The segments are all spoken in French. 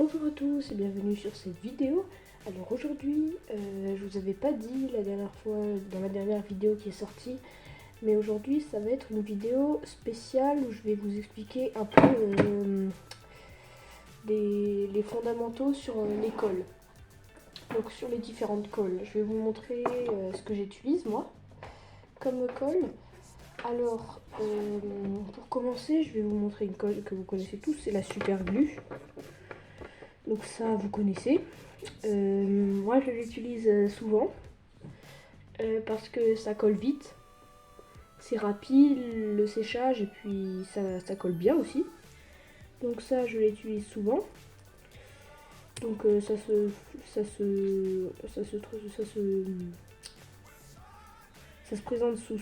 Bonjour à tous et bienvenue sur cette vidéo. Alors aujourd'hui, je vous avais pas dit la dernière fois, dans la dernière vidéo qui est sortie, mais aujourd'hui ça va être une vidéo spéciale où je vais vous expliquer un peu les fondamentaux sur l'école. Donc sur les différentes colles. Je vais vous montrer ce que j'utilise moi comme colle. Alors pour commencer, je vais vous montrer une colle que vous connaissez tous, c'est la Super Glue. Donc ça vous connaissez. Moi je l'utilise souvent parce que ça colle vite, c'est rapide le séchage et puis ça colle bien aussi. Donc ça je l'utilise souvent. Donc ça se présente sous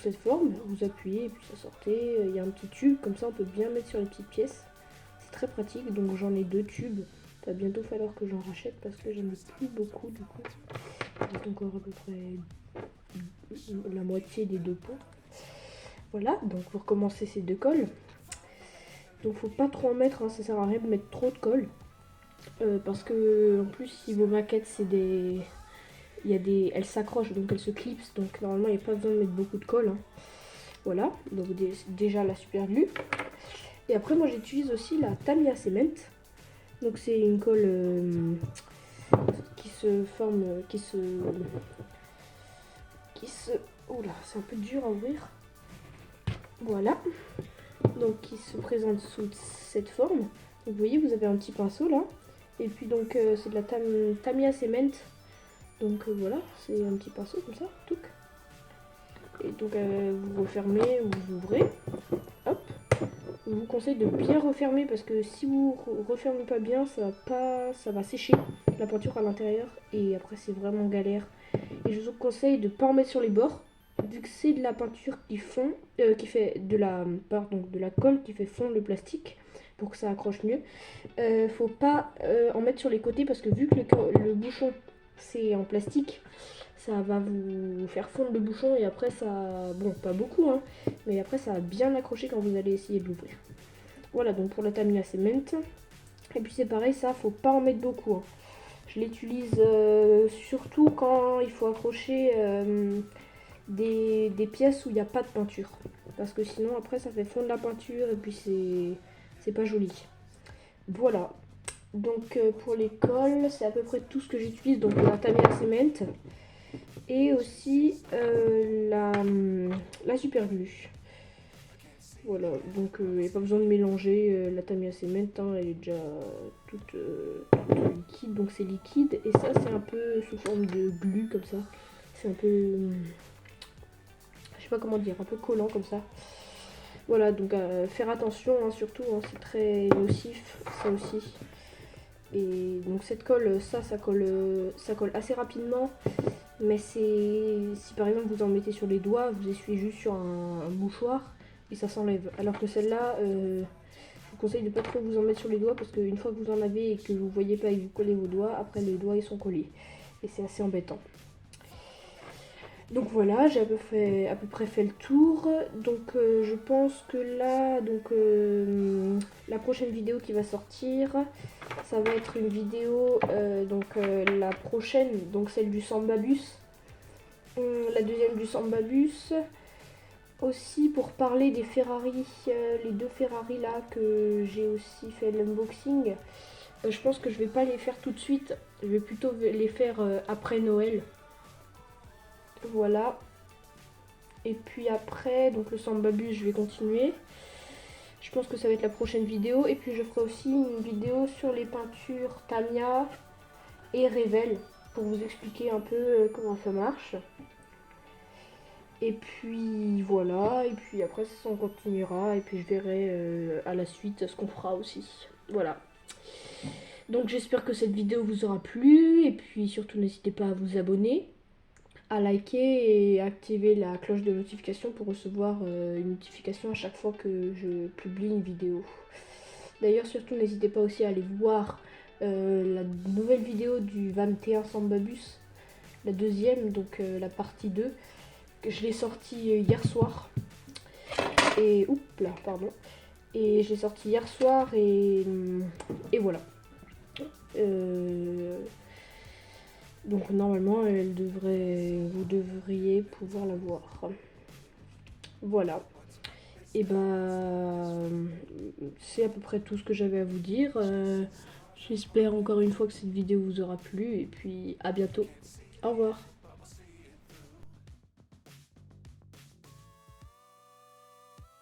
cette forme. Vous appuyez et puis ça sortait. Il y a un petit tube comme ça, on peut bien mettre sur les petites pièces. C'est très pratique. Donc j'en ai 2 tubes. Il va bientôt falloir que j'en rachète parce que j'en ai plus beaucoup du coup. J'ai encore à peu près la moitié des 2 pots. Voilà, donc pour commencer ces 2 colles. Donc faut pas trop en mettre, hein, ça sert à rien de mettre trop de colle. Parce que en plus si vos maquettes c'est des. Elles s'accrochent donc elles se clipsent, donc normalement il n'y a pas besoin de mettre beaucoup de colle. Hein. Voilà, donc déjà la Super Glue. Et après moi j'utilise aussi la Tamiya Cement. Donc c'est une colle qui se forme, oula, c'est un peu dur à ouvrir. Voilà, donc qui se présente sous cette forme. Donc vous voyez, vous avez un petit pinceau là. Et puis donc c'est de la Tamiya Cement. Donc voilà, c'est un petit pinceau comme ça, touc. Et donc vous refermez ou vous ouvrez. Hop. Je vous conseille de bien refermer parce que si vous refermez pas bien, ça va sécher la peinture à l'intérieur et après c'est vraiment galère. Et je vous conseille de pas en mettre sur les bords vu que c'est de la peinture qui fond, qui fait de la colle qui fait fondre le plastique pour que ça accroche mieux. Faut pas en mettre sur les côtés parce que vu que le bouchon c'est en plastique, ça va vous faire fondre le bouchon et après ça, bon pas beaucoup hein, mais après ça va bien accrocher quand vous allez essayer de l'ouvrir. Voilà donc pour la Tamiya Cement. Et puis c'est pareil, ça faut pas en mettre beaucoup. Hein. Je l'utilise surtout quand il faut accrocher des pièces où il n'y a pas de peinture. Parce que sinon après ça fait fondre la peinture et puis c'est pas joli. Voilà. Donc pour les colles, c'est à peu près tout ce que j'utilise. Donc la Tamiya Cement et aussi la Super Glue. Voilà, donc il n'y a pas besoin de mélanger la Tamiya Cement, hein, elle est déjà toute liquide, donc c'est liquide. Et ça c'est un peu sous forme de glu comme ça. C'est un peu, je sais pas comment dire, un peu collant comme ça. Voilà, donc faire attention hein, surtout, hein, c'est très nocif, ça aussi. Et donc cette colle, ça colle assez rapidement. Mais si par exemple vous en mettez sur les doigts, vous essuyez juste sur un mouchoir et ça s'enlève. Alors que celle-là, je vous conseille de pas trop vous en mettre sur les doigts parce qu'une fois que vous en avez et que vous voyez pas et que vous collez vos doigts, après les doigts ils sont collés. Et c'est assez embêtant. Donc voilà, j'ai à peu près fait le tour. Donc je pense que là, la prochaine vidéo qui va sortir, ça va être une vidéo, la prochaine, donc celle du Samba Bus. La deuxième du Samba Bus. Aussi pour parler des Ferrari, les 2 Ferrari là que j'ai aussi fait l'unboxing. Je pense que je vais pas les faire tout de suite, je vais plutôt les faire après Noël. Voilà. Et puis après, donc le Samba Bus, je vais continuer. Je pense que ça va être la prochaine vidéo. Et puis je ferai aussi une vidéo sur les peintures Tamiya et Revel pour vous expliquer un peu comment ça marche. Et puis voilà, et puis après ça on continuera et puis je verrai à la suite ce qu'on fera aussi. Voilà. Donc j'espère que cette vidéo vous aura plu et puis surtout n'hésitez pas à vous abonner, à liker et activer la cloche de notification pour recevoir une notification à chaque fois que je publie une vidéo. D'ailleurs surtout n'hésitez pas aussi à aller voir la nouvelle vidéo du 21 Samba Bus, la deuxième, donc la partie 2. Je l'ai sorti hier soir et oups là, pardon. Et je l'ai sortie hier soir et voilà. Donc normalement vous devriez pouvoir la voir. Voilà. Et c'est à peu près tout ce que j'avais à vous dire. J'espère encore une fois que cette vidéo vous aura plu et puis à bientôt. Au revoir.